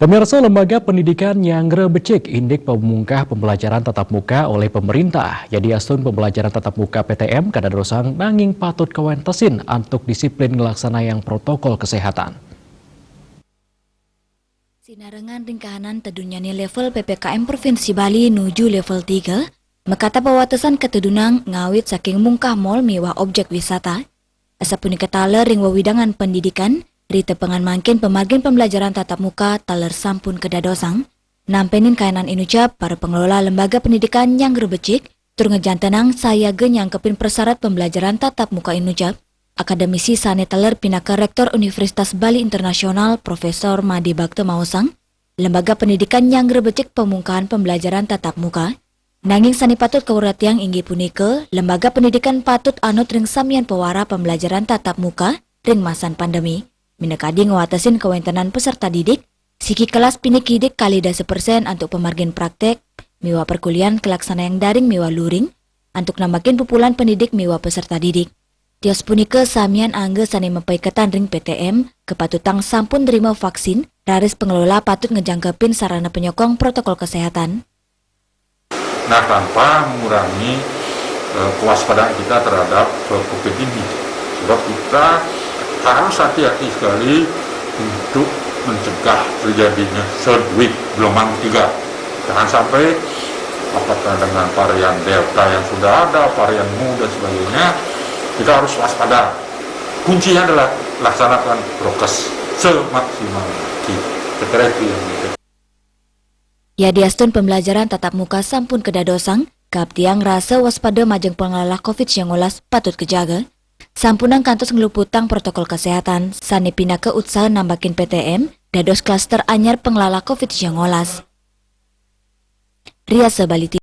Pemirsa, lembaga pendidikan yang becik indik pemungkah pembelajaran tatap muka oleh pemerintah. Jadi asun pembelajaran tatap muka PTM kada dosang nanging patut kawentesin untuk disiplin ngelaksana yang protokol kesehatan. Sinarengan ringkahanan tedunyani level PPKM Provinsi Bali nuju level 3, mekata bawatesan ketedunang ngawit saking mungkah mall mewah objek wisata. Asapunika taler ring wawidangan pendidikan, rite pengan mangkin pemargin pembelajaran tatap muka taler sampun kedadosang, nampenin kainan inucap para pengelola lembaga pendidikan yang rebecik, tur ngejantenang saya genyangkepin persyarat pembelajaran tatap muka inucap. Akademisi sane teler pinaka Rektor Universitas Bali Internasional Profesor Madi Bakte Mausang, lembaga pendidikan yang rebecik pemungkahan pembelajaran tatap muka. Nanging sani patut kawuratiang inggi punike, lembaga pendidikan patut anut ring samian pewara pembelajaran tatap muka ring masan pandemi. Minekadi ngawatasin kewentenan peserta didik, siki kelas pinikidik kali 10% untuk pemargin praktek, miwa perkuliahan kelaksana yang daring miwa luring, untuk namakin pupulan pendidik miwa peserta didik. Tios punike samian angge sani mempaiketan ring PTM, kepatutang sampun terima vaksin, raris pengelola patut ngejangkepin sarana penyokong protokol kesehatan. Nah, tanpa mengurangi kewaspadaan kita terhadap COVID ini. Sebab kita harus hati-hati sekali untuk mencegah terjadinya third wave gelombang 3. Jangan sampai apakah dengan varian Delta yang sudah ada, varian Mu dan sebagainya, kita harus waspada. Kuncinya adalah laksanakan prokes semaksimal mungkin. Kira-kira itu yang penting. Ya diastun pembelajaran tatap muka sampun kedadosang, kaptiang rasa waspada majeng pengelola COVID-19 patut kejaga. Sampunang kantos ngeluputang protokol kesehatan, sani pinaka usaha nambakin PTM, dados klaster anyar pengelola COVID-19. Ria Sebali